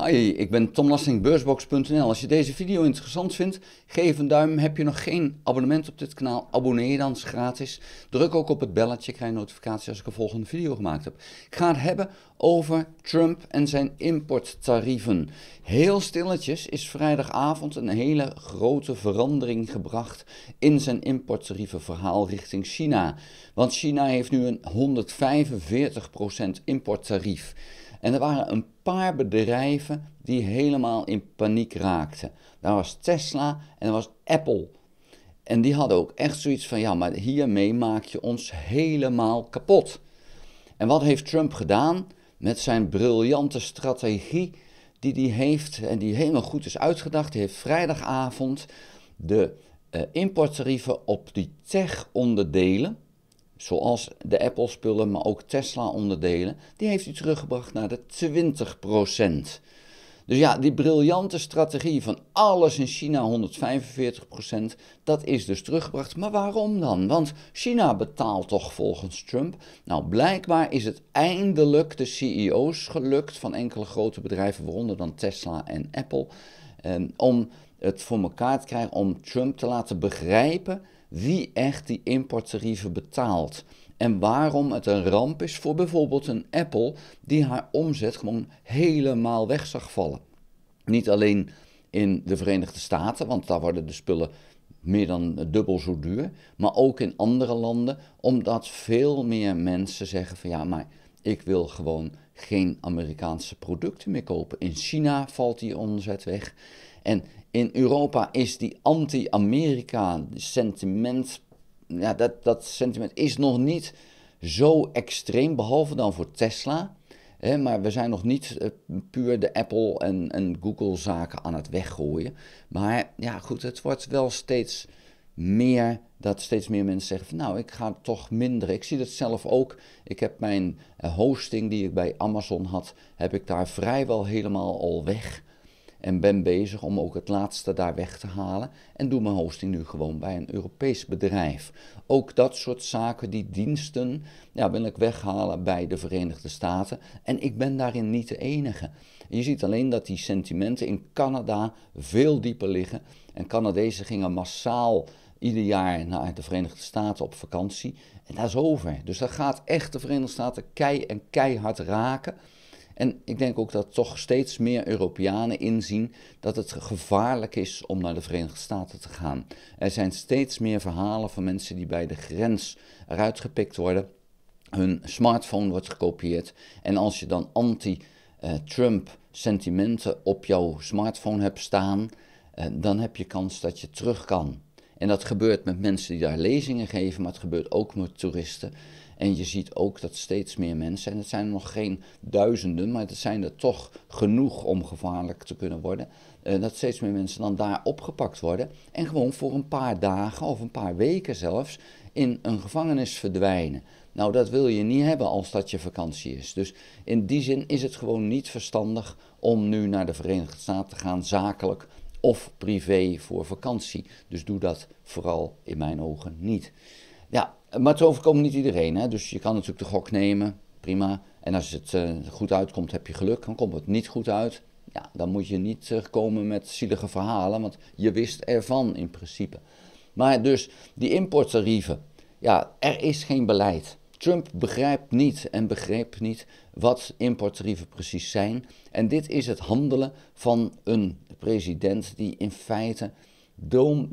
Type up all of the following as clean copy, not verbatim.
Hi, ik ben Tom Lassing, beursbox.nl. Als je deze video interessant vindt, geef een duim. Heb je nog geen abonnement op dit kanaal, abonneer je dan, is gratis. Druk ook op het belletje, krijg je notificatie als ik een volgende video gemaakt heb. Ik ga het hebben over Trump en zijn importtarieven. Heel stilletjes is vrijdagavond een hele grote verandering gebracht in zijn importtarievenverhaal richting China. Want China heeft nu een 145% importtarief. En er waren een paar bedrijven die helemaal in paniek raakten. Daar was Tesla en er was Apple. En die hadden ook echt zoiets van, ja, maar hiermee maak je ons helemaal kapot. En wat heeft Trump gedaan met zijn briljante strategie die hij heeft en die helemaal goed is uitgedacht? Hij heeft vrijdagavond de importtarieven op die tech-onderdelen, zoals de Apple-spullen, maar ook Tesla-onderdelen, die heeft hij teruggebracht naar de 20%. Dus ja, die briljante strategie van alles in China 145%, dat is dus teruggebracht. Maar waarom dan? Want China betaalt toch volgens Trump? Nou, blijkbaar is het eindelijk de CEO's gelukt van enkele grote bedrijven, waaronder dan Tesla en Apple, om het voor elkaar te krijgen om Trump te laten begrijpen wie echt die importtarieven betaalt. En waarom het een ramp is voor bijvoorbeeld een Apple die haar omzet gewoon helemaal weg zag vallen. Niet alleen in de Verenigde Staten, want daar worden de spullen meer dan dubbel zo duur, maar ook in andere landen, omdat veel meer mensen zeggen van ja, maar ik wil gewoon geen Amerikaanse producten meer kopen. In China valt die omzet weg. En in Europa is die anti-Amerika sentiment, ja, dat sentiment is nog niet zo extreem, behalve dan voor Tesla. Maar we zijn nog niet puur de Apple en Google zaken aan het weggooien. Maar ja goed, het wordt wel steeds meer dat steeds meer mensen zeggen van nou, ik ga toch minderen. Ik zie dat zelf ook. Ik heb mijn hosting die ik bij Amazon had, heb ik daar vrijwel helemaal al weg. En ben bezig om ook het laatste daar weg te halen. En doe mijn hosting nu gewoon bij een Europees bedrijf. Ook dat soort zaken, die diensten, ja, wil ik weghalen bij de Verenigde Staten. En ik ben daarin niet de enige. Je ziet alleen dat die sentimenten in Canada veel dieper liggen. En Canadezen gingen massaal ieder jaar naar de Verenigde Staten op vakantie. En dat is over. Dus dat gaat echt de Verenigde Staten keihard raken. En ik denk ook dat toch steeds meer Europeanen inzien dat het gevaarlijk is om naar de Verenigde Staten te gaan. Er zijn steeds meer verhalen van mensen die bij de grens eruit gepikt worden. Hun smartphone wordt gekopieerd. En als je dan anti-Trump sentimenten op jouw smartphone hebt staan, dan heb je kans dat je terug kan. En dat gebeurt met mensen die daar lezingen geven, maar het gebeurt ook met toeristen. En je ziet ook dat steeds meer mensen, en het zijn er nog geen duizenden, maar het zijn er toch genoeg om gevaarlijk te kunnen worden, dat steeds meer mensen dan daar opgepakt worden en gewoon voor een paar dagen of een paar weken zelfs in een gevangenis verdwijnen. Nou, dat wil je niet hebben als dat je vakantie is. Dus in die zin is het gewoon niet verstandig om nu naar de Verenigde Staten te gaan, zakelijk of privé voor vakantie. Dus doe dat vooral in mijn ogen niet. Ja, maar het overkomt niet iedereen, hè? Dus je kan natuurlijk de gok nemen, prima. En als het goed uitkomt, heb je geluk. Dan komt het niet goed uit. Ja, dan moet je niet komen met zielige verhalen, want je wist ervan in principe. Maar dus die importtarieven, ja, er is geen beleid. Trump begrijpt niet en begreep niet wat importtarieven precies zijn. En dit is het handelen van een president die in feite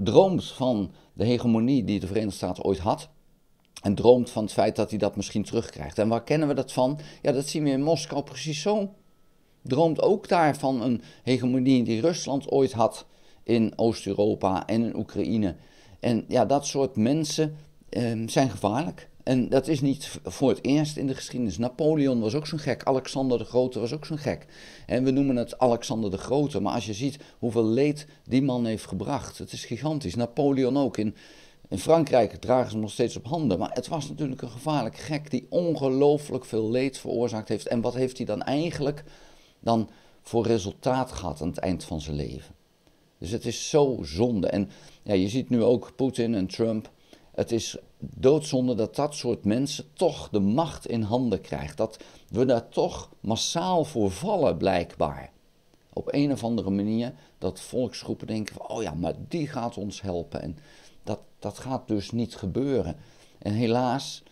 droomt van de hegemonie die de Verenigde Staten ooit had. En droomt van het feit dat hij dat misschien terugkrijgt. En waar kennen we dat van? Ja, dat zien we in Moskou precies zo. Droomt ook daar van een hegemonie die Rusland ooit had in Oost-Europa en in Oekraïne. En ja, dat soort mensen zijn gevaarlijk. En dat is niet voor het eerst in de geschiedenis. Napoleon was ook zo'n gek. Alexander de Grote was ook zo'n gek. En we noemen het Alexander de Grote. Maar als je ziet hoeveel leed die man heeft gebracht. Het is gigantisch. Napoleon ook. In Frankrijk dragen ze hem nog steeds op handen. Maar het was natuurlijk een gevaarlijk gek die ongelooflijk veel leed veroorzaakt heeft. En wat heeft hij dan eigenlijk dan voor resultaat gehad aan het eind van zijn leven? Dus het is zo zonde. En ja, je ziet nu ook Poetin en Trump. Het is doodzonde dat dat soort mensen toch de macht in handen krijgt. Dat we daar toch massaal voor vallen, blijkbaar. op een of andere manier dat volksgroepen denken van, oh ja, maar die gaat ons helpen. En dat gaat dus niet gebeuren. En helaas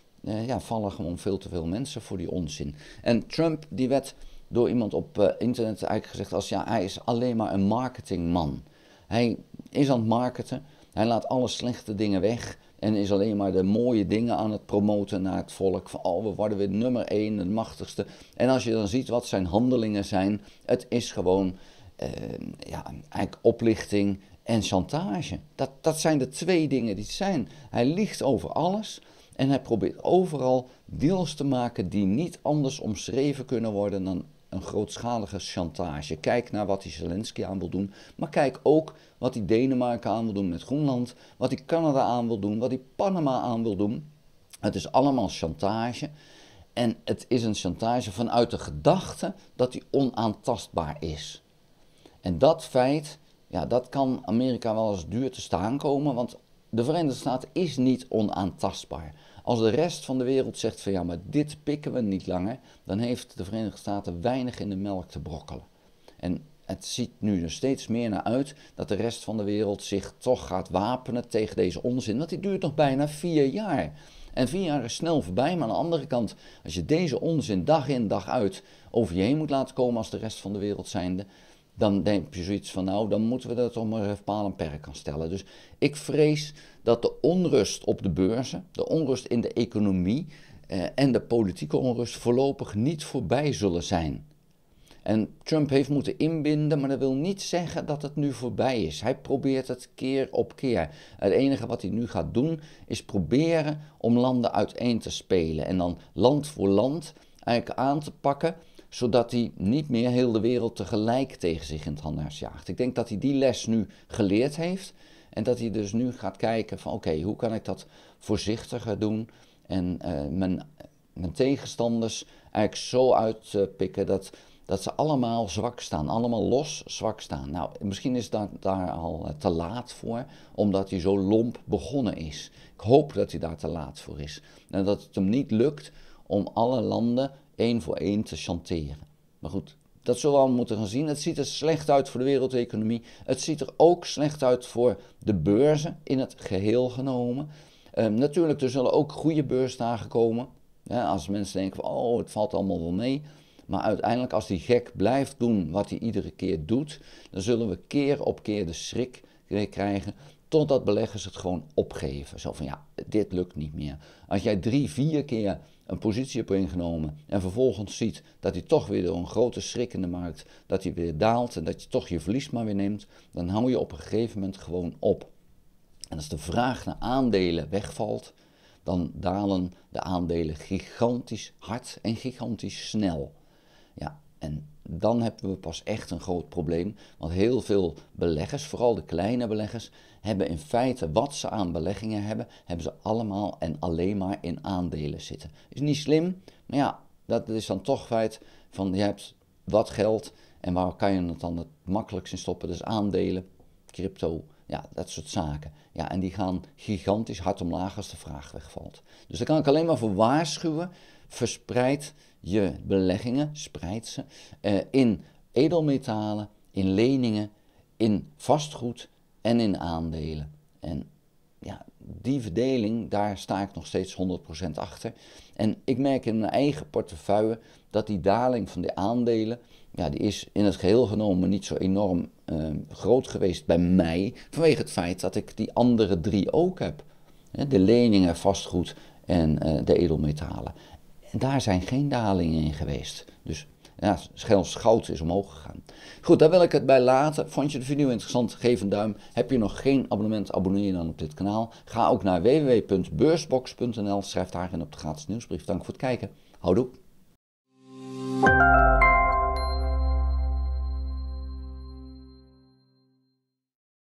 vallen gewoon veel te veel mensen voor die onzin. En Trump, die werd door iemand op internet eigenlijk gezegd als, ja, hij is alleen maar een marketingman. Hij is aan het marketen, hij laat alle slechte dingen weg en is alleen maar de mooie dingen aan het promoten naar het volk. Van, oh, we worden weer nummer 1, de machtigste. En als je dan ziet wat zijn handelingen zijn, het is gewoon eigenlijk oplichting en chantage. Dat zijn de twee dingen die het zijn. Hij liegt over alles en hij probeert overal deals te maken die niet anders omschreven kunnen worden dan een grootschalige chantage. Kijk naar wat hij Zelensky aan wil doen, maar kijk ook wat hij Denemarken aan wil doen met Groenland, wat hij Canada aan wil doen, wat hij Panama aan wil doen. Het is allemaal chantage en het is een chantage vanuit de gedachte dat hij onaantastbaar is. En dat feit, ja, dat kan Amerika wel eens duur te staan komen, want de Verenigde Staten is niet onaantastbaar. Als de rest van de wereld zegt van ja, maar dit pikken we niet langer, dan heeft de Verenigde Staten weinig in de melk te brokkelen. En het ziet nu er steeds meer naar uit dat de rest van de wereld zich toch gaat wapenen tegen deze onzin, want die duurt nog bijna 4 jaar. En 4 jaar is snel voorbij, maar aan de andere kant, als je deze onzin dag in dag uit over je heen moet laten komen als de rest van de wereld zijnde, dan denk je zoiets van, nou, dan moeten we dat toch maar even paal en perk aan stellen. Dus ik vrees dat de onrust op de beurzen, de onrust in de economie en de politieke onrust voorlopig niet voorbij zullen zijn. En Trump heeft moeten inbinden, maar dat wil niet zeggen dat het nu voorbij is. Hij probeert het keer op keer. Het enige wat hij nu gaat doen, is proberen om landen uiteen te spelen. En dan land voor land eigenlijk aan te pakken, zodat hij niet meer heel de wereld tegelijk tegen zich in het harnas jaagt. Ik denk dat hij die les nu geleerd heeft. En dat hij dus nu gaat kijken van oké, hoe kan ik dat voorzichtiger doen. En mijn tegenstanders eigenlijk zo uitpikken dat ze allemaal zwak staan. Allemaal los zwak staan. Nou, misschien is dat daar al te laat voor, omdat hij zo lomp begonnen is. Ik hoop dat hij daar te laat voor is. En dat het hem niet lukt om alle landen 1 voor 1 te chanteren. Maar goed, dat zullen we allemaal moeten gaan zien. Het ziet er slecht uit voor de wereldeconomie. Het ziet er ook slecht uit voor de beurzen in het geheel genomen. Natuurlijk, er zullen ook goede beursdagen komen. Ja, als mensen denken van, oh, het valt allemaal wel mee. Maar uiteindelijk, als die gek blijft doen wat hij iedere keer doet, dan zullen we keer op keer de schrik krijgen, totdat beleggers het gewoon opgeven. Zo van, ja, dit lukt niet meer. Als jij 3, 4 keer een positie hebt ingenomen en vervolgens ziet dat hij toch weer door een grote schrik in de markt, dat hij weer daalt en dat je toch je verlies maar weer neemt, dan hou je op een gegeven moment gewoon op. En als de vraag naar aandelen wegvalt, dan dalen de aandelen gigantisch hard en gigantisch snel. Ja, en dan hebben we pas echt een groot probleem, want heel veel beleggers, vooral de kleine beleggers, hebben in feite wat ze aan beleggingen hebben, hebben ze allemaal en alleen maar in aandelen zitten. Is niet slim, maar ja, dat is dan toch feit van je hebt wat geld en waar kan je het dan het makkelijkst in stoppen? Dus aandelen, crypto, ja, dat soort zaken. Ja, en die gaan gigantisch hard omlaag als de vraag wegvalt. Dus daar kan ik alleen maar voor waarschuwen, verspreid je beleggingen, spreid ze, in edelmetalen, in leningen, in vastgoed en in aandelen. En ja, die verdeling, daar sta ik nog steeds 100% achter. En ik merk in mijn eigen portefeuille dat die daling van de aandelen, ja, die is in het geheel genomen niet zo enorm groot geweest bij mij, vanwege het feit dat ik die andere 3 ook heb. De leningen, vastgoed en de edelmetalen. En daar zijn geen dalingen in geweest. Dus ja, zelfs goud is omhoog gegaan. Goed, daar wil ik het bij laten. Vond je de video interessant? Geef een duim. Heb je nog geen abonnement? Abonneer je dan op dit kanaal. Ga ook naar www.beursbox.nl. Schrijf daarin op de gratis nieuwsbrief. Dank voor het kijken. Houdoe.